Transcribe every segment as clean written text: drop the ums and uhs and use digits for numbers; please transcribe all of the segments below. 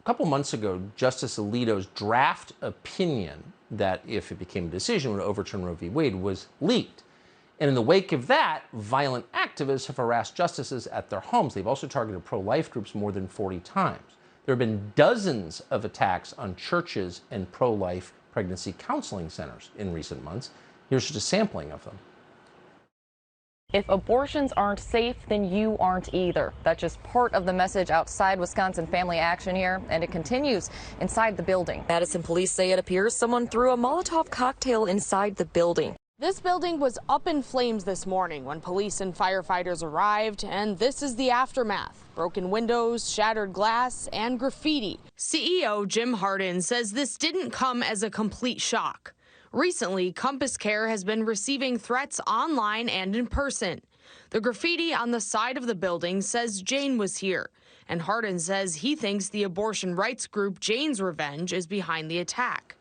A couple months ago, Justice Alito's draft opinion that, if it became a decision, would overturn Roe v. Wade was leaked. And in the wake of that, violent activists have harassed justices at their homes. They've also targeted pro-life groups more than 40 times. There have been dozens of attacks on churches and pro-life pregnancy counseling centers in recent months. Here's just a sampling of them. If abortions aren't safe, then you aren't either. That's just part of the message outside Wisconsin Family Action here, and it continues inside the building. Madison police say it appears someone threw a Molotov cocktail inside the building. This building was up in flames this morning when police and firefighters arrived, and this is the aftermath. Broken windows, shattered glass, and graffiti. CEO Jim Hardin says this didn't come as a complete shock. Recently, Compass Care has been receiving threats online and in person. The graffiti on the side of the building says Jane was here, and Hardin says he thinks the abortion rights group Jane's Revenge is behind the attack.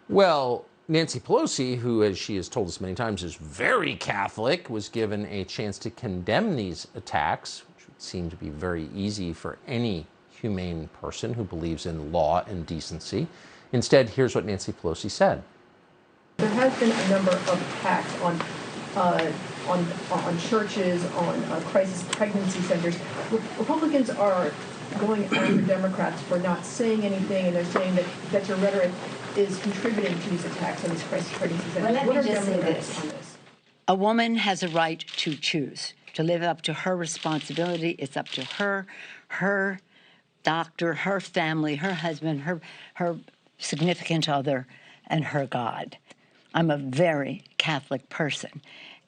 Well, Nancy Pelosi, who, as she has told us many times, is very Catholic, was given a chance to condemn these attacks, which would seem to be very easy for any humane person who believes in law and decency. Instead, here's what Nancy Pelosi said. There has been a number of attacks on churches, on crisis pregnancy centers. Republicans are going after Democrats for not saying anything, and they're saying that your rhetoric is contributing to these attacks on these crisis pregnancy centers. Well, let me just say this. A woman has a right to choose, to live up to her responsibility. It's up to her, her doctor, her family, her husband, her significant other, and her God. I'm a very Catholic person,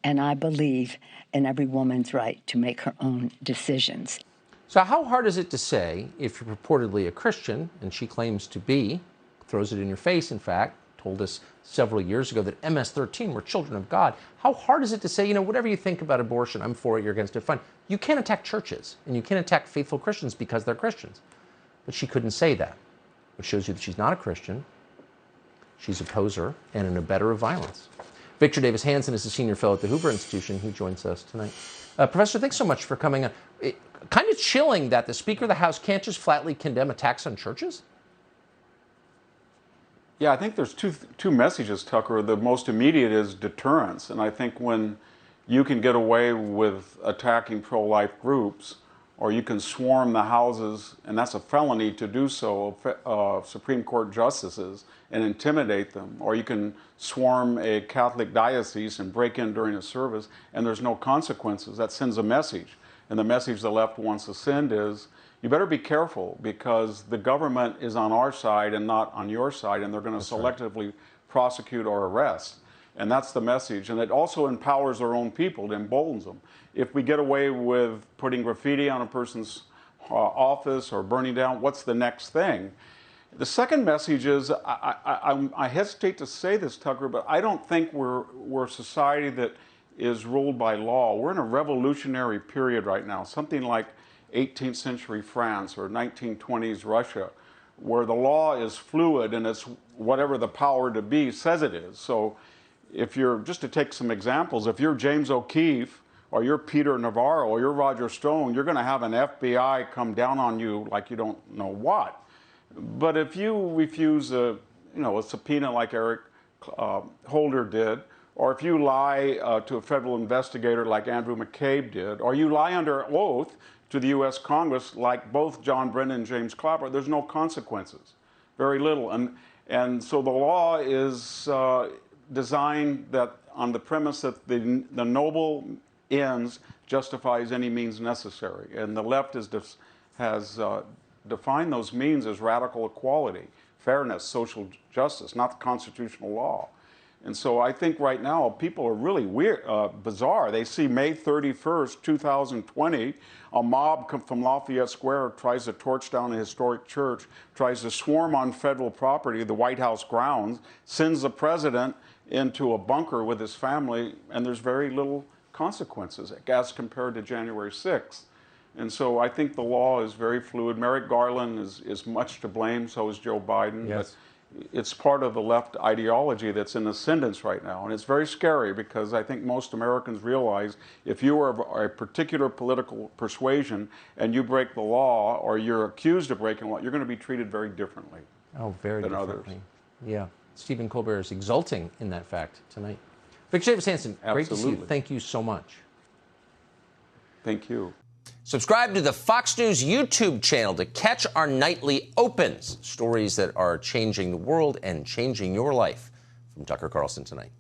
and I believe in every woman's right to make her own decisions. So how hard is it to say, if you're purportedly a Christian, and she claims to be, throws it in your face, in fact, told us several years ago that MS-13 were children of God. How hard is it to say, you know, whatever you think about abortion, I'm for it, you're against it, fine. You can't attack churches, and you can't attack faithful Christians because they're Christians. But she couldn't say that, which shows you that she's not a Christian. She's a poser and an abettor of violence. Victor Davis Hanson is a senior fellow at the Hoover Institution. He joins us tonight. Professor, thanks so much for coming on. Kind of chilling that the Speaker of the House can't just flatly condemn attacks on churches? Yeah, I think there's two messages, Tucker. The most immediate is deterrence. And I think when you can get away with attacking pro-life groups, or you can swarm the houses, and that's a felony to do so, Supreme Court justices, and intimidate them, or you can swarm a Catholic diocese and break in during a service, and there's no consequences. That sends a message. And the message the left wants to send is, you better be careful, because the government is on our side and not on your side, and they're going to selectively prosecute or arrest. And that's the message. And it also empowers their own people, it emboldens them. If we get away with putting graffiti on a person's office or burning down, what's the next thing? The second message is, I hesitate to say this, Tucker, but I don't think we're a society that is ruled by law. We're in a revolutionary period right now, something like 18th century France or 1920s Russia, where the law is fluid and it's whatever the power to be says it is. So if you're, just to take some examples, if you're James O'Keefe or you're Peter Navarro or you're Roger Stone, you're going to have an FBI come down on you like you don't know what. But if you refuse a subpoena like Eric Holder did, or if you lie to a federal investigator like Andrew McCabe did, or you lie under oath to the U.S. Congress like both John Brennan and James Clapper, there's no consequences, very little. And so the law is designed that on the premise that the noble ends justifies any means necessary. And the left has defined those means as radical equality, fairness, social justice, not the constitutional law. And so I think right now people are really bizarre. They see May 31st, 2020, a mob from Lafayette Square tries to torch down a historic church, tries to swarm on federal property, the White House grounds, sends the president into a bunker with his family, and there's very little consequences as compared to January 6th. And so I think the law is very fluid. Merrick Garland is much to blame, so is Joe Biden. Yes. it's part of the left ideology that's in ascendance right now. And it's very scary because I think most Americans realize if you are of a particular political persuasion and you break the law or you're accused of breaking the law, you're going to be treated very differently. Oh, very than differently. Others. Yeah. Stephen Colbert is exulting in that fact tonight. Victor David Hanson, great to see you. Thank you so much. Thank you. Subscribe to the Fox News YouTube channel to catch our nightly opens, stories that are changing the world and changing your life. From Tucker Carlson Tonight.